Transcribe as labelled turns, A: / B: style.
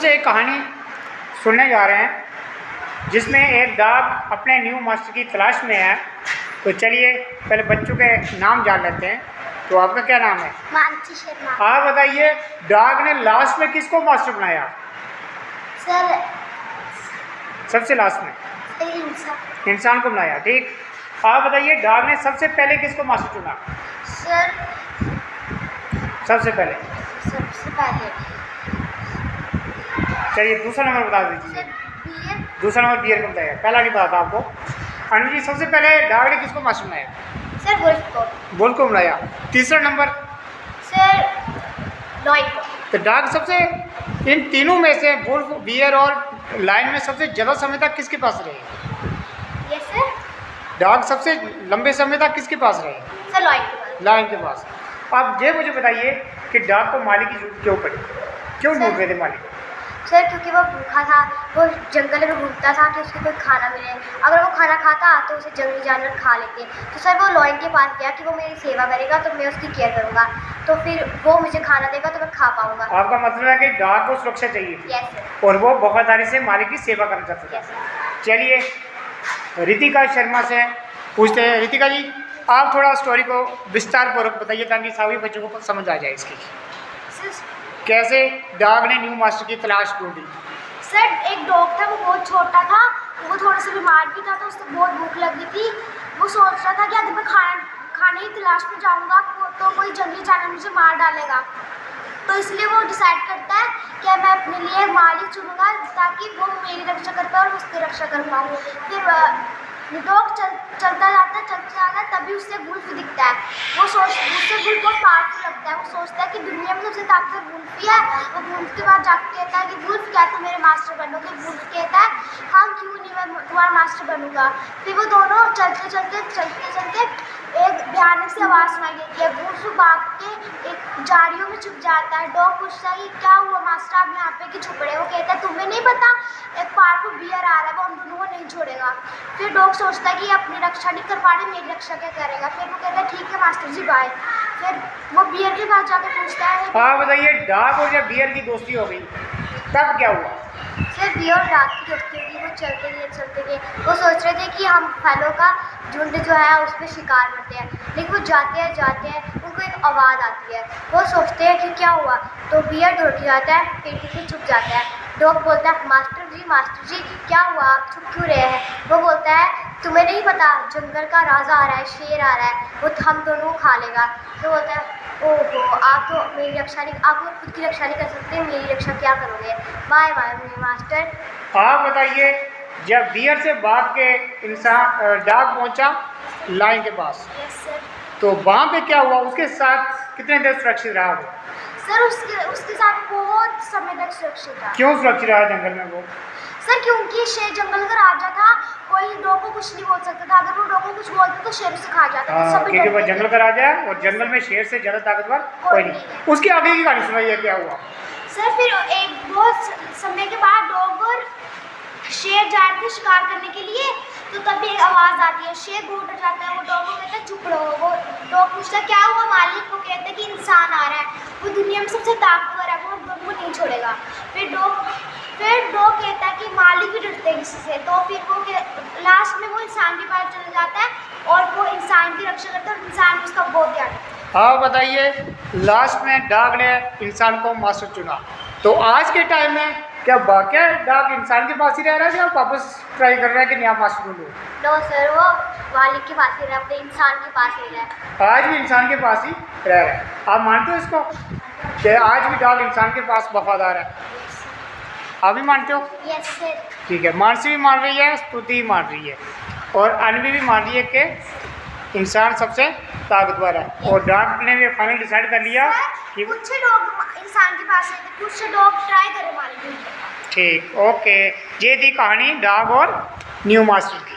A: से एक कहानी सुनने जा रहे हैं जिसमें एक डॉग अपने न्यू मास्टर की तलाश में है। तो चलिए पहले बच्चों के नाम जान लेते हैं। तो आपका क्या नाम है?
B: मानसी शर्मा।
A: आप बताइए, डॉग ने लास्ट में किसको मास्टर बनाया?
B: सर
A: सबसे लास्ट में इंसान को बनाया। ठीक, आप बताइए, डॉग ने सबसे पहले किसको मास्टर चुना?
B: सर
A: सबसे पहले चलिए दूसरा नंबर बता दीजिए। दूसरा नंबर बियर को बताया, पहला नहीं पता था आपको। अनु जी, सबसे पहले डॉग ने किसको मास्टर बनाया?
B: सर
A: बुल को बनाया। तीसरा नंबर
B: सर लॉयड को।
A: तो डॉग सबसे, इन तीनों में से बुल, बियर और लायन में सबसे ज़्यादा समय तक किसके पास रहे?
B: Yes sir.
A: डॉग सबसे लंबे समय तक किसके पास रहे?
B: सर लॉयड के पास।
A: लायन के पास। आप ये मुझे बताइए कि डॉग को मालिक की जरूरत क्यों पड़ी? क्यों ढूंढ रहे थे मालिक?
B: सर क्योंकि वो भूखा था, वो जंगल में घूमता था कि उसको कोई खाना मिले। अगर वो खाना खाता तो उसे जंगली जानवर खा लेते। तो सर वो लॉयन के पास गया कि वो मेरी सेवा करेगा तो मैं उसकी केयर करूँगा, तो फिर वो मुझे खाना देगा तो मैं खा पाऊँगा।
A: आपका मतलब है कि डॉग को सुरक्षा चाहिए थी।
B: Yes sir.
A: और वो वफादारी से मालिक की सेवा करना चाहता था।
B: Yes sir.
A: चलिए रितिका शर्मा से पूछते हैं। रितिका जी, आप थोड़ा स्टोरी को विस्तार पूर्वक बताइए ताकि सभी बच्चों को समझ आ जाए इसकी। कैसे डॉग ने न्यू मास्टर की तलाश ढूंढी?
B: सर एक डॉग था, वो बहुत छोटा था, वो थोड़ा सा बीमार भी था, तो उसको बहुत भूख लगी थी। वो सोच रहा था कि अगर मैं खाने की तलाश में जाऊंगा तो कोई जंगली जानवर मुझे मार डालेगा। तो इसलिए वो डिसाइड करता है कि मैं अपने लिए मालिक चुनूंगा ताकि वो मेरी रक्षा कर पाए और उसकी रक्षा कर पाऊँ। फिर डॉग चलता जाता है, तभी उससे वुल्फ दिखता है। उससे वुल्फ बहुत पावरफुल लगता है। वो सोचता है कि दुनिया में सबसे ताकतवर वुल्फ ही है। वो वुल्फ के पास जाकर कहता है कि वुल्फ, क्या तुम मेरे मास्टर बनोगे? वुल्फ कहता है हाँ, क्यों नहीं, मैं तुम्हारा मास्टर बनूंगा। फिर वो दोनों चलते एक भयानक सी आवाज़ सुनाई देती है। वुल्फ भाग के एक झाड़ियों में छुप जाता है। डॉग पूछता है कि क्या हुआ मास्टर, आप यहाँ पे क्यों छुप रहे हो? कहता है तुम्हें नहीं पता, एक पावरफुल बियर आ रहा है, वो हम दोनों को नहीं छोड़ेगा। फिर डॉग सोचता है कि अपनी रक्षा नहीं कर पा रही, मेरी रक्षा क्या करेगा? फिर वो कहता है ठीक है मास्टर जी, बाय। फिर वो बियर के पास जाकर पूछता है।
A: हाँ बताइए, डॉग और जब बियर की दोस्ती हो गई तब क्या हुआ?
B: सर बियर और डॉग की दोस्ती होगी। वो चलते गए, वो सोच रहे थे कि हम फलों का झुंड जो है उस पर शिकार करते हैं। लेकिन वो जाते हैं, उनको एक आवाज़ आती है। वो सोचते हैं कि क्या हुआ, तो बियर दौड़ के जाता है, पेटी से छुप जाता है। डॉग बोलता है मास्टर जी क्या हुआ, आप छुप क्यों रहे हैं? वो बोलता है तुम्हें नहीं पता, जंगल का राजा आ रहा है, शेर आ रहा है, वो हम दोनों को खा लेगा। तो बोलता है ओहो, आप तो मेरी रक्षा नहीं, आप खुद की रक्षा नहीं कर सकते, मेरी रक्षा क्या करोगे? Bye bye master.
A: आप बताइए, जब बियर से भाग के डॉग पहुंचा लायन के पास,
B: यस सर।
A: तो वहाँ पे क्या हुआ? उसके साथ कितने देर सुरक्षित रहा वो?
B: सर उसके साथ बहुत समय तक सुरक्षित रहा।
A: क्यों सुरक्षित रहा जंगल में वो?
B: सर क्योंकि शेर जंगल का राजा था, कोई डॉग को कुछ नहीं बोल सकता था। अगर वो डॉग को कुछ बोलता तो शेर उसे खा जाता था। सब
A: क्योंकि वो जंगल का राजा है और जंगल में शेर से ज़्यादा ताकतवर कोई नहीं। उसकी आगे की कहानी सुनाइए, क्या हुआ?
B: सर फिर एक बहुत समय के बाद डॉग और शेर जा रहे थे शिकार करने के लिए, तो तभी एक आवाज़ आती है। शेर बहुत डर जाता है, वो डॉग को कहता है चुप रहो। वो डॉग पूछता है क्या हुआ मालिक? को कहता है कि इंसान आ रहा है, वो दुनिया में सबसे ताकतवर है, वो हम दोनों को नहीं छोड़ेगा। फिर डॉग कहता है कि मालिक भी डरते हैं किसी से। तो फिर वो लास्ट में वो इंसान के पास चला जाता है और वो इंसान की रक्षा करता है और इंसान में उसका बहुत ध्यान रखता है।
A: हाँ बताइए, लास्ट में डॉग ने इंसान को मास्टर चुना। तो आज के टाइम में क्या वाकया डॉग इंसान के पास ही रह रहा है या वापस ट्राई कर रहा है कि नया मास्टर ढूंढूं?
B: नो सर, वो मालिक के पास ही रहा, अपने इंसान के पास ही रहा।
A: आज भी इंसान के पास ही रह रहा है। आप मानते हो इसको कि आज भी डॉग इंसान के पास वफादार है? आप भी मानते हो?
B: Yes sir.
A: ठीक है, मानसी भी मान रही है, स्तुति भी मान रही है और अनवी भी मान रही है कि इंसान सबसे ताकतवर है। और डॉग ने भी फाइनल डिसाइड कर लिया कि
B: कुछ डॉग इंसान के पास है, कुछ डॉग ट्राई करे मालिक।
A: ठीक, ओके। ये थी कहानी डॉग और न्यू मास्टर की।